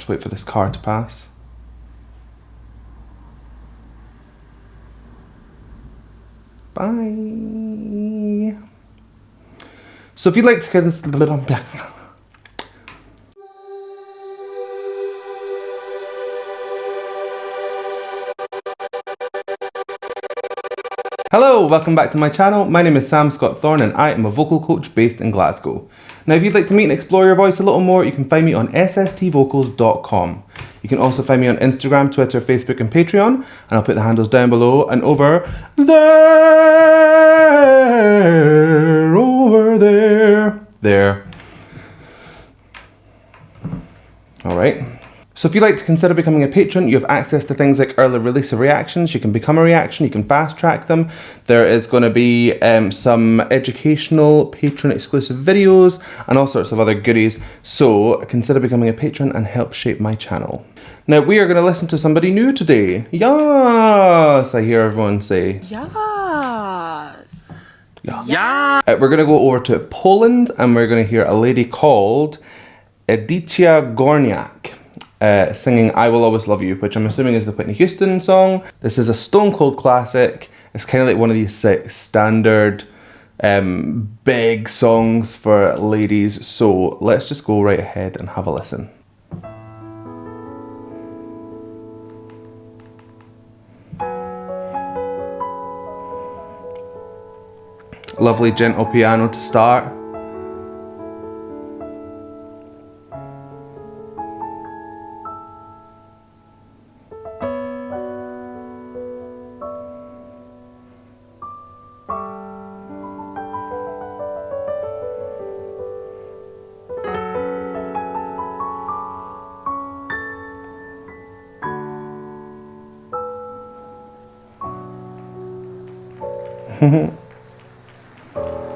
Just wait for this car to pass. Bye. So if you'd like to Hello, welcome back to my channel. My name is Sam Scott-Thorne and I am a vocal coach based in Glasgow. Now if you'd like to meet and explore your voice a little more, you can find me on sstvocals.com. You can also find me on Instagram, Twitter, Facebook and Patreon, and I'll put the handles down below and over there. Alright. So if you'd like to consider becoming a patron, you have access to things like early release of reactions. You can become a reaction, you can fast track them. There is going to be some educational patron exclusive videos and all sorts of other goodies. So consider becoming a patron and help shape my channel. Now we are going to listen to somebody new today. Yes, I hear everyone say. Yes. Yeah. We're going to go over to Poland and we're going to hear a lady called Edyta Górniak. Singing I Will Always Love You, which I'm assuming is the Whitney Houston song. This is a stone cold classic. It's kind of like one of these standard big songs for ladies. So let's just go right ahead and have a listen. Lovely gentle piano to start.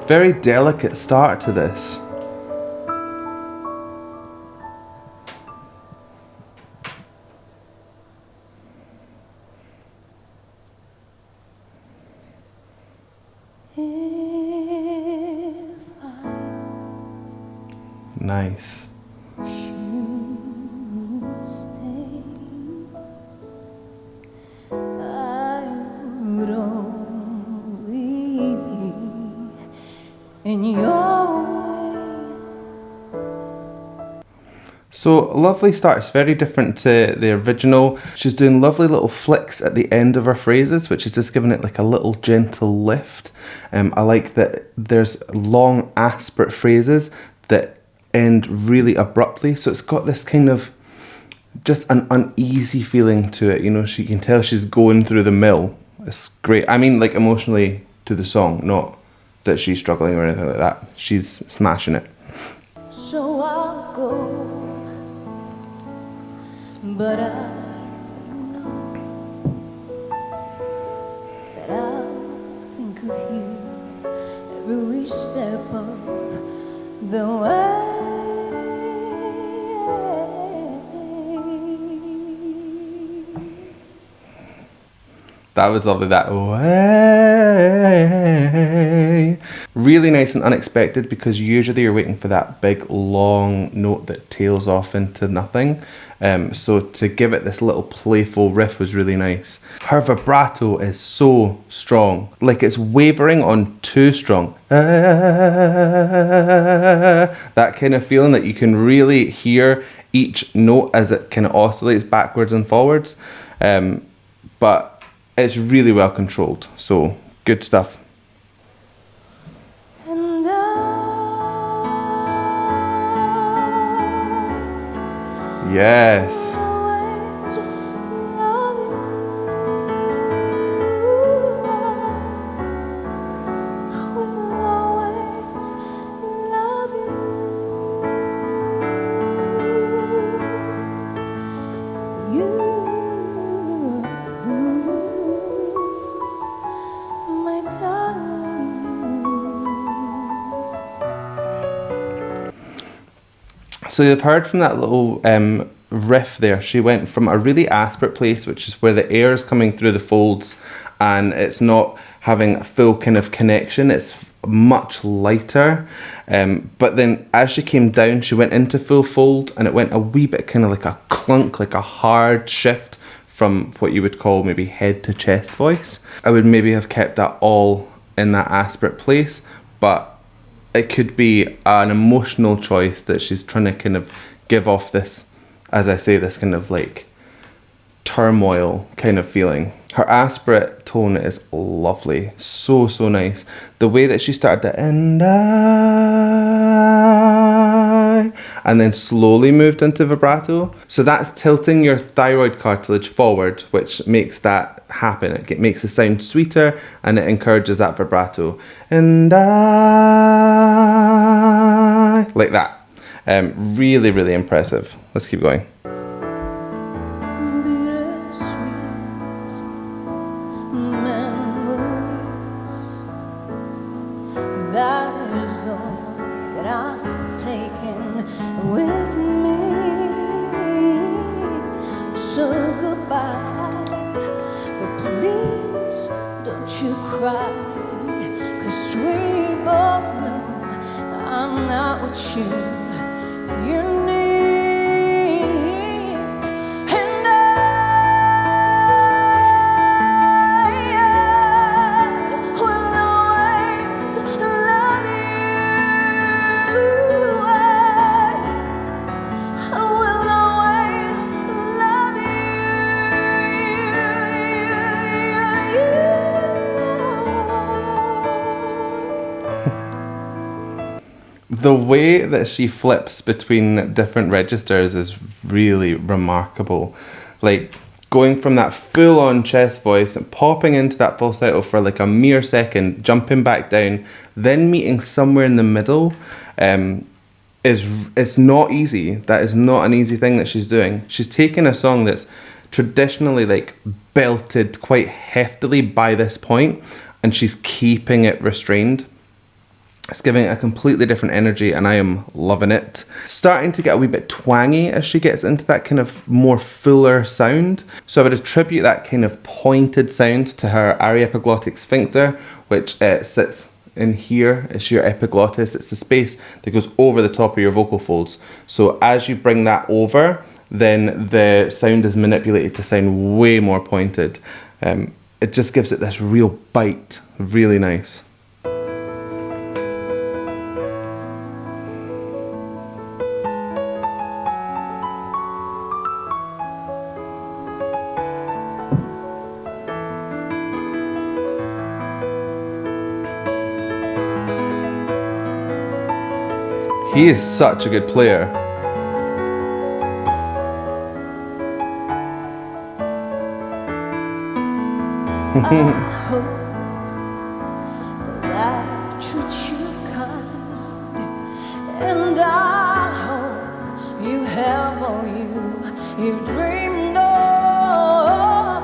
Very delicate start to this. Nice. So lovely start. It's very different to the original. She's doing lovely little flicks at the end of her phrases, which is just giving it like a little gentle lift. I like that there's long aspirate phrases that end really abruptly. So it's got this kind of just an uneasy feeling to it. You know, she can tell she's going through the mill. It's great. I mean, like emotionally to the song, not that she's struggling or anything like that. She's smashing it. So I'll go, but I know that I'll think of you every step of the way. That was lovely, that way. Really nice and unexpected because usually you're waiting for that big long note that tails off into nothing. So to give it this little playful riff was really nice. Her vibrato is so strong, like it's wavering on too strong. That kind of feeling that you can really hear each note as it kind of oscillates backwards and forwards. But it's really well controlled, so good stuff. And Yes. always love you. I will always love you. You, my darling, So you've heard from that little riff there, she went from a really aspirate place, which is where the air is coming through the folds and it's not having a full kind of connection, it's much lighter. But then as she came down, she went into full fold and it went a wee bit kind of like a clunk, like a hard shift from what you would call maybe head to chest voice. I would maybe have kept that all in that aspirate place, but it could be an emotional choice that she's trying to kind of give off this, as I say, this kind of like turmoil kind of feeling. Her aspirate tone is lovely, so nice. The way that she started the and then slowly moved into vibrato. So that's tilting your thyroid cartilage forward, which makes that happen. It makes the sound sweeter and it encourages that vibrato. Like that. Really impressive. Let's keep going. That is all that I'm taking with me. So goodbye, but please don't you cry, 'cause we both know I'm not what you need. And I will always love you. I will always love The way that she flips between different registers is really remarkable. Like going from that full-on chest voice and popping into that falsetto for like a mere second, jumping back down, then meeting somewhere in the middle, it's not easy. That is not an easy thing that she's doing. She's taken a song that's traditionally like belted quite heftily by this point, and she's keeping it restrained. It's giving it a completely different energy and I am loving it. Starting to get a wee bit twangy as she gets into that kind of more fuller sound. So I would attribute that kind of pointed sound to her ariepiglottic sphincter, which sits in here. It's your epiglottis. It's the space that goes over the top of your vocal folds. So as you bring that over, then the sound is manipulated to sound way more pointed. It just gives it this real bite. Really nice. He is such a good player. I hope the life treats you kind, and I hope you have all you've dreamed of,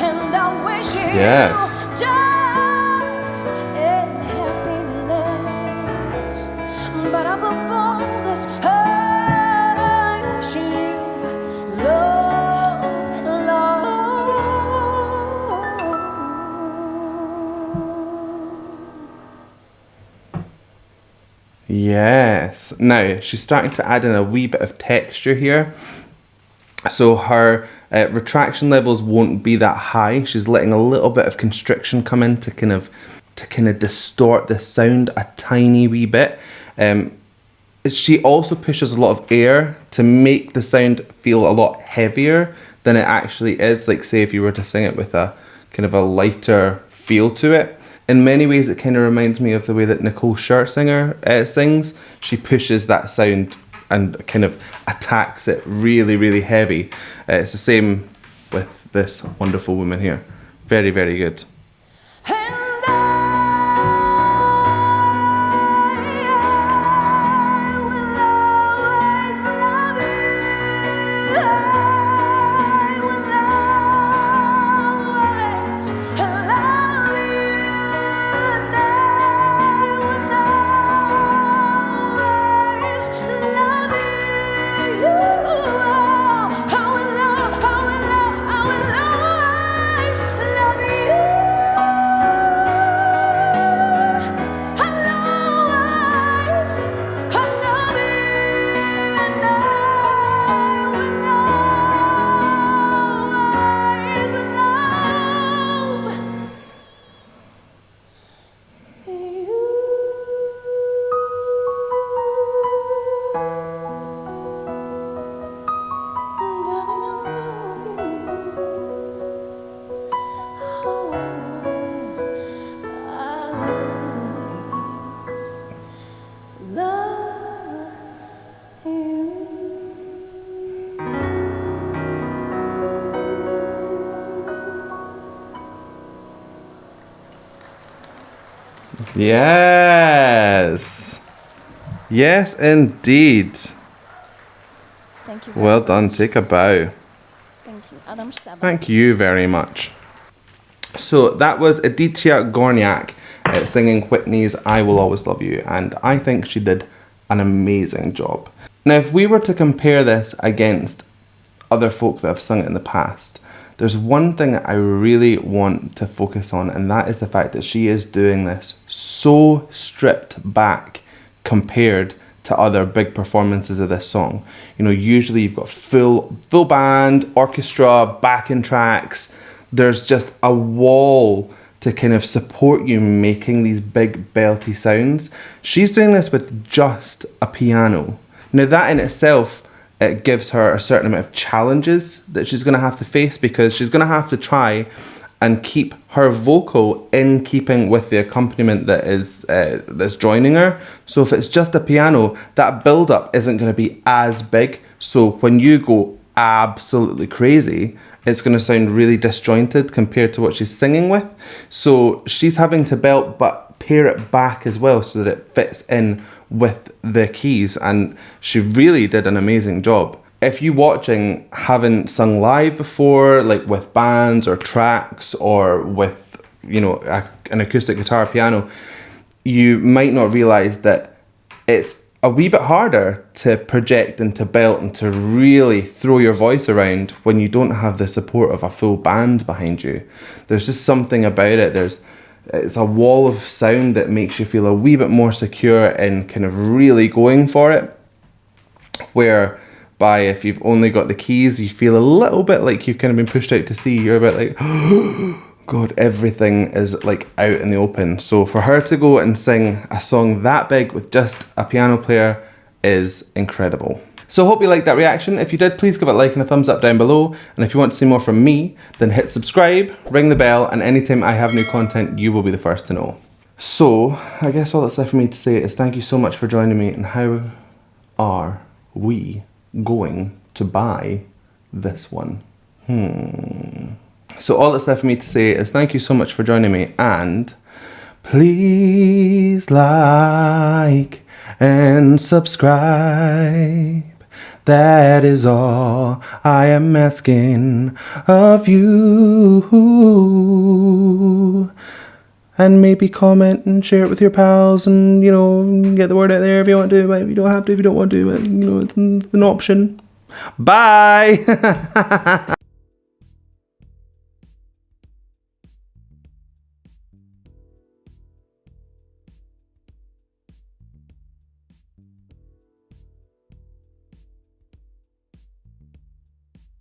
and I wish you joy and happiness, but above all this, I wish you love. Yes. Now, she's starting to add in a wee bit of texture here. So her retraction levels won't be that high. She's letting a little bit of constriction come in to kind of distort the sound a tiny wee bit. She also pushes a lot of air to make the sound feel a lot heavier than it actually is. Like say if you were to sing it with a kind of a lighter feel to it. In many ways, it kind of reminds me of the way that Nicole Scherzinger sings. She pushes that sound and kind of attacks it really, really heavy. It's the same with this wonderful woman here. Very, very good. Yes. Yes, indeed. Thank you. Well done. Take a bow. Thank you. Adam Sztabak. Thank you very much. So that was Edyta Górniak singing Whitney's I Will Always Love You, and I think she did an amazing job. Now, if we were to compare this against other folk that have sung it in the past, there's one thing that I really want to focus on, and that is the fact that she is doing this so stripped back compared to other big performances of this song. You know, usually you've got full band, orchestra, backing tracks. There's just a wall to kind of support you making these big belty sounds. She's doing this with just a piano. Now that in itself, it gives her a certain amount of challenges that she's going to have to face, because she's going to have to try and keep her vocal in keeping with the accompaniment that is that's joining her. So if it's just a piano, that build-up isn't going to be as big. So when you go absolutely crazy, it's going to sound really disjointed compared to what she's singing with. So she's having to belt but pare it back as well so that it fits in with the keys, and she really did an amazing job. If you watching haven't sung live before, like with bands or tracks or with, you know, an acoustic guitar, piano, you might not realise that it's a wee bit harder to project and to belt and to really throw your voice around when you don't have the support of a full band behind you. There's just something about it. It's a wall of sound that makes you feel a wee bit more secure in kind of really going for it. Whereby if you've only got the keys, you feel a little bit like you've kind of been pushed out to sea. You're a bit like, God, everything is like out in the open. So for her to go and sing a song that big with just a piano player is incredible. So I hope you liked that reaction. If you did, please give it a like and a thumbs up down below. And if you want to see more from me, then hit subscribe, ring the bell, and anytime I have new content, you will be the first to know. So I guess all that's left for me to say is thank you so much for joining me. And how are we going to buy this one? So all that's left for me to say is thank you so much for joining me, and please like and subscribe. That is all I am asking of you. And maybe comment and share it with your pals and, you know, get the word out there if you want to, but if you don't have to, if you don't want to, but, you know, it's an option. Bye!